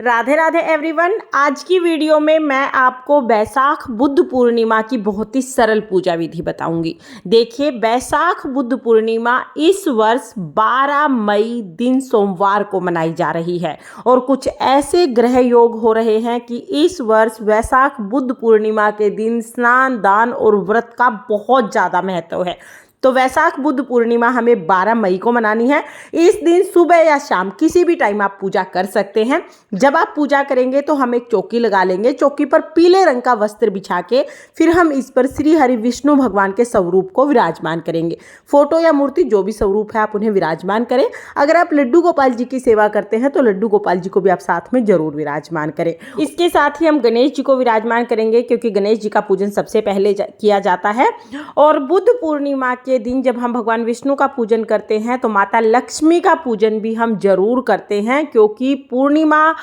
Radhe Radhe everyone. आज की video में मैं आपको बैसाख बुद्ध पूर्णिमा की बहुत ही सरल पूजा विधि बताऊंगी। देखिए, बैसाख बुद्ध पूर्णिमा इस वर्ष 12 मई दिन सोमवार को मनाई जा रही है और कुछ ऐसे ग्रह योग हो रहे हैं कि इस वर्ष बैसाख बुद्ध पूर्णिमा के दिन स्नान, दान और व्रत का बहुत ज़्यादा महत्व है। तो वैसाख बुद्ध पूर्णिमा हमें 12 मई को मनानी है। इस दिन सुबह या शाम किसी भी टाइम आप पूजा कर सकते हैं। जब आप पूजा करेंगे तो हम एक चौकी लगा लेंगे। चौकी पर पीले रंग का वस्त्र बिछा के फिर हम इस पर श्री हरि विष्णु भगवान के स्वरूप को विराजमान करेंगे। फोटो या मूर्ति जो भी स्वरूप है आप उन्हें विराजमान करें। अगर आप लड्डू गोपाल जी की सेवा करते हैं तो लड्डू गोपाल जी को भी आप साथ में जरूर विराजमान करें। इसके साथ ही हम गणेश जी को विराजमान करेंगे, क्योंकि गणेश जी का पूजन सबसे पहले किया जाता है। और बुद्ध पूर्णिमा के दिन जब हम भगवान विष्णु का पूजन करते हैं तो माता लक्ष्मी का पूजन भी हम जरूर करते हैं, क्योंकि पूर्णिमा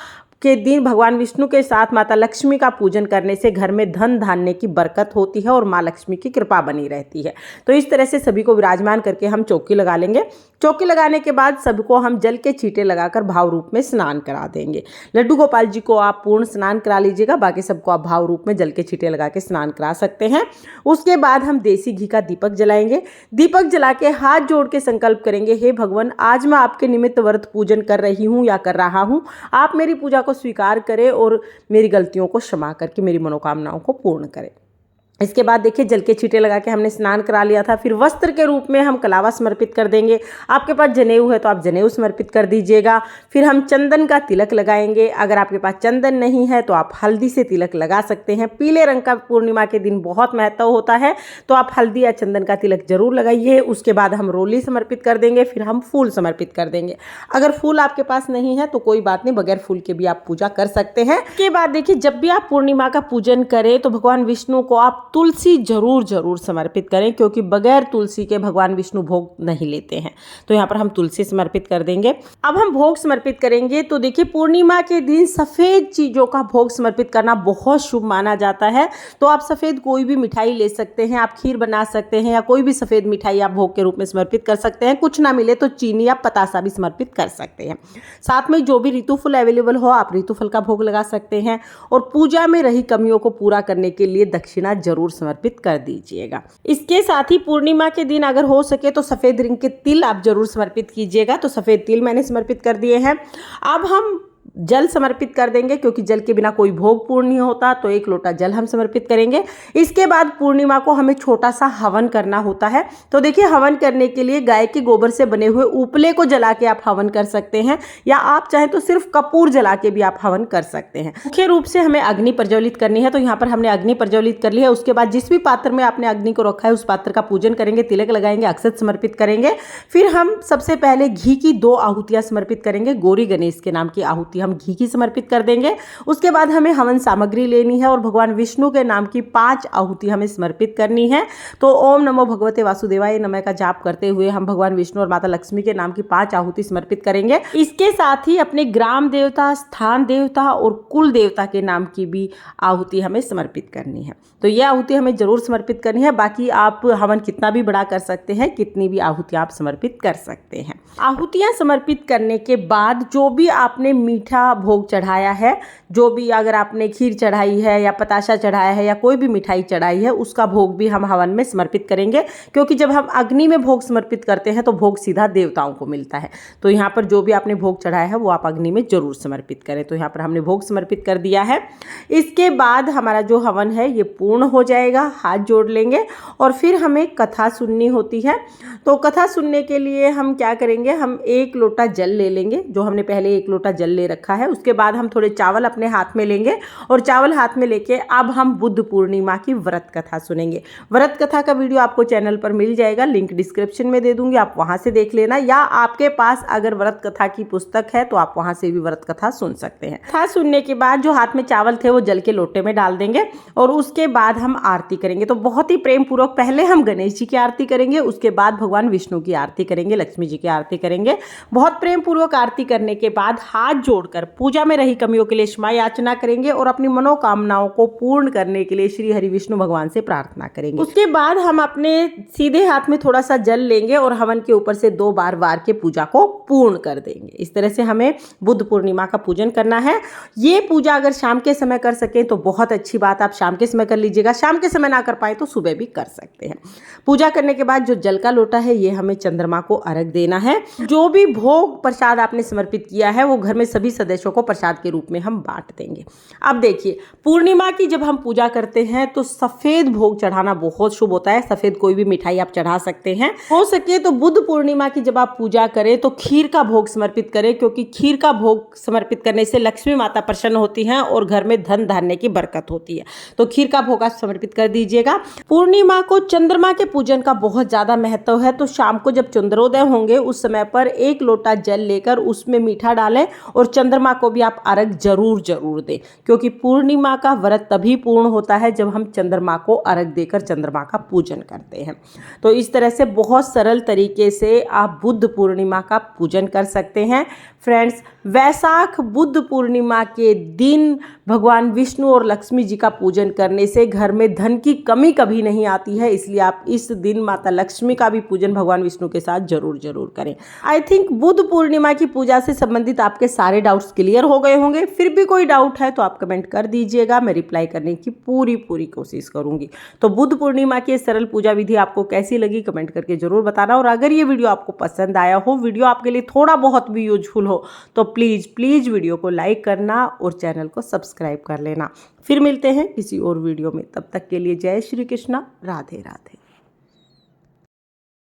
के दिन भगवान विष्णु के साथ माता लक्ष्मी का पूजन करने से घर में धन धान्य की बरकत होती है और माँ लक्ष्मी की कृपा बनी रहती है। तो इस तरह से सभी को विराजमान करके हम चौकी लगा लेंगे। चौकी लगाने के बाद सबको हम जल के छींटे लगाकर भाव रूप में स्नान करा देंगे। लड्डू गोपाल जी को आप पूर्ण स्नान करा लीजिएगा, बाकी सबको आप भाव रूप में जल के छींटे लगा के स्नान करा सकते हैं। उसके बाद हम देसी घी का दीपक जलाएंगे। दीपक जला के हाथ जोड़ के संकल्प करेंगे, हे भगवान, आज मैं आपके निमित्त व्रत पूजन कर रही हूँ या कर रहा हूँ। आप मेरी पूजा को स्वीकार करें और मेरी गलतियों को क्षमा करके मेरी मनोकामनाओं को पूर्ण करें। इसके बाद देखिए, जल के छींटे लगा के हमने स्नान करा लिया था। फिर वस्त्र के रूप में हम कलावा समर्पित कर देंगे। आपके पास जनेऊ है तो आप जनेऊ समर्पित कर दीजिएगा। फिर हम चंदन का तिलक लगाएंगे। अगर आपके पास चंदन नहीं है तो आप हल्दी से तिलक लगा सकते हैं। पीले रंग का पूर्णिमा के दिन बहुत महत्व होता है, तो आप हल्दी या चंदन का तिलक जरूर लगाइए। उसके बाद हम रोली समर्पित कर देंगे। फिर हम फूल समर्पित कर देंगे। अगर फूल आपके पास नहीं है तो कोई बात नहीं, बगैर फूल के भी आप पूजा कर सकते हैं। इसके बाद देखिए, जब भी आप पूर्णिमा का पूजन करें तो भगवान विष्णु को आप तुलसी जरूर समर्पित करें, क्योंकि बगैर तुलसी के भगवान विष्णु भोग नहीं लेते हैं। तो यहाँ पर हम तुलसी समर्पित कर देंगे। अब हम भोग समर्पित करेंगे। तो देखिए, पूर्णिमा के दिन सफ़ेद चीज़ों का भोग समर्पित करना बहुत शुभ माना जाता है। तो आप सफ़ेद कोई भी मिठाई ले सकते हैं, आप खीर बना सकते हैं या कोई भी सफ़ेद मिठाई आप भोग के रूप में समर्पित कर सकते हैं। कुछ ना मिले तो चीनी या पतासा भी समर्पित कर सकते हैं। साथ में जो भी ऋतुफल अवेलेबल हो आप ऋतुफल का भोग लगा सकते हैं। और पूजा में रही कमियों को पूरा करने के लिए दक्षिणा जरूर समर्पित कर दीजिएगा। इसके साथ ही पूर्णिमा के दिन अगर हो सके तो सफेद रंग के तिल आप जरूर समर्पित कीजिएगा। तो सफेद तिल मैंने समर्पित कर दिए हैं। अब हम जल समर्पित कर देंगे, क्योंकि जल के बिना कोई भोग पूर्ण नहीं होता। तो 1 लोटा जल हम समर्पित करेंगे। इसके बाद पूर्णिमा को हमें छोटा सा हवन करना होता है। तो देखिए, हवन करने के लिए गाय के गोबर से बने हुए उपले को जला के आप हवन कर सकते हैं, या आप चाहें तो सिर्फ कपूर जला के भी आप हवन कर सकते हैं। मुख्य रूप से हमें अग्नि प्रज्वलित करनी है। तो यहाँ पर हमने अग्नि प्रज्वलित कर ली है। उसके बाद जिस भी पात्र में आपने अग्नि को रखा है उस पात्र का पूजन करेंगे, तिलक लगाएंगे, अक्षत समर्पित करेंगे। फिर हम सबसे पहले घी की 2 आहुतियां समर्पित करेंगे। गौरी गणेश के नाम की आहुति हम घी की समर्पित कर देंगे। उसके बाद हमें हवन सामग्री लेनी है और भगवान विष्णु के नाम की 5 आहुति हमें समर्पित करनी है। तो ओम नमो भगवते वासुदेवाय नमः का जाप करते हुए हम भगवान विष्णु और माता लक्ष्मी के नाम की 5 आहुति समर्पित करेंगे। इसके साथ ही अपने ग्राम देवता, स्थान देवता और कुल देवता के नाम की भी आहुति हमें समर्पित करनी है। तो यह आहुति हमें जरूर समर्पित करनी है। बाकी आप हवन कितना भी बड़ा कर सकते हैं, कितनी भी आहुतियां आप समर्पित कर सकते हैं। आहुतियां समर्पित करने के बाद जो भी आपने मीठा भोग चढ़ाया है, जो भी अगर आपने खीर चढ़ाई है या पताशा चढ़ाया है या कोई भी मिठाई चढ़ाई है, उसका भोग भी हम हवन में समर्पित करेंगे। क्योंकि जब हम अग्नि में भोग समर्पित करते हैं तो भोग सीधा देवताओं को मिलता है। तो यहाँ पर जो भी आपने भोग चढ़ाया है वो आप अग्नि में जरूर समर्पित करें। तो यहाँ पर हमने भोग समर्पित कर दिया है। इसके बाद हमारा जो हवन है ये पूर्ण हो जाएगा। हाथ जोड़ लेंगे और फिर हमें कथा सुननी होती है। तो कथा सुनने के लिए हम क्या करेंगे, हम 1 लोटा जल ले लेंगे। जो हमने पहले 1 लोटा जल ले रखा है, उसके बाद हम थोड़े चावल अपने हाथ में लेंगे और चावल हाथ में लेके अब हम बुद्ध पूर्णिमा की व्रत कथा सुनेंगे। व्रत कथा का वीडियो आपको चैनल पर मिल जाएगा, लिंक डिस्क्रिप्शन में दे दूंगी, आप वहां से देख लेना। या आपके पास अगर व्रत कथा की पुस्तक है तो आप वहां से भी व्रत कथा सुन सकते हैं। कथा सुनने के बाद जो हाथ में चावल थे वो जल के लोटे में डाल देंगे और उसके बाद हम आरती करेंगे। तो बहुत ही प्रेम पूर्वक पहले हम गणेश जी की आरती करेंगे, उसके बाद भगवान विष्णु की आरती करेंगे, लक्ष्मी जी की आरती करेंगे। बहुत प्रेम पूर्वक आरती करने के बाद हाथ जोड़ छोड़कर पूजा में रही कमियों के लिए क्षमा याचना करेंगे और अपनी मनोकामनाओं को पूर्ण करने के लिए श्री हरि विष्णु भगवान से प्रार्थना करेंगे। उसके बाद हम अपने सीधे हाथ में थोड़ा सा जल लेंगे और हवन के ऊपर से 2 बार वार के पूजा को पूर्ण कर देंगे। इस तरह से हमें बुद्ध पूर्णिमा का पूजन करना है। ये पूजा अगर शाम के समय कर सकें तो बहुत अच्छी बात, आप शाम के समय कर लीजिएगा। शाम के समय ना कर पाए तो सुबह भी कर सकते हैं। पूजा करने के बाद जो जल का लोटा है ये हमें चंद्रमा को अर्घ देना है। जो भी भोग प्रसाद आपने समर्पित किया है वो घर में सभी सदस्यों को प्रसाद के रूप में हम बांट देंगे। अब देखिए, पूर्णिमा की जब हम पूजा करते हैं तो सफेद भोग चढ़ाना बहुत शुभ होता है। सफेद कोई भी मिठाई आप चढ़ा सकते हैं। हो सके तो बुद्ध पूर्णिमा की जब आप पूजा करें तो खीर का भोग समर्पित करें, क्योंकि खीर का भोग समर्पित करने से लक्ष्मी माता प्रसन्न होती हैं और घर में धन धान्य की बरकत होती है। तो खीर का भोग आप समर्पित कर दीजिएगा। पूर्णिमा को चंद्रमा के पूजन का बहुत ज्यादा महत्व है। तो शाम को जब चंद्रोदय होंगे उस समय पर 1 लोटा जल लेकर उसमें मीठा डालें और चंद्रमा को भी आप अर्घ जरूर दें, क्योंकि पूर्णिमा का व्रत तभी पूर्ण होता है जब हम चंद्रमा को अर्घ देकर चंद्रमा का पूजन करते हैं। तो इस तरह से बहुत सरल तरीके से आप बुद्ध पूर्णिमा का पूजन कर सकते हैं। फ्रेंड्स, वैशाख बुद्ध पूर्णिमा के दिन भगवान विष्णु और लक्ष्मी जी का पूजन करने से घर में धन की कमी कभी नहीं आती है। इसलिए आप इस दिन माता लक्ष्मी का भी पूजन भगवान विष्णु के साथ जरूर करें। आई थिंक बुद्ध पूर्णिमा की पूजा से संबंधित आपके सारे डाउट्स क्लियर हो गए होंगे। फिर भी कोई डाउट है तो आप कमेंट कर दीजिएगा, मैं रिप्लाई करने की पूरी कोशिश करूंगी। तो बुद्ध पूर्णिमा की सरल पूजा विधि आपको कैसी लगी कमेंट करके जरूर बताना। और अगर ये वीडियो आपको पसंद आया हो, वीडियो आपके लिए थोड़ा बहुत भी यूजफुल हो, तो प्लीज वीडियो को लाइक करना और चैनल को सब्सक्राइब कर लेना। फिर मिलते हैं किसी और वीडियो में, तब तक के लिए जय श्री कृष्णा, राधे राधे।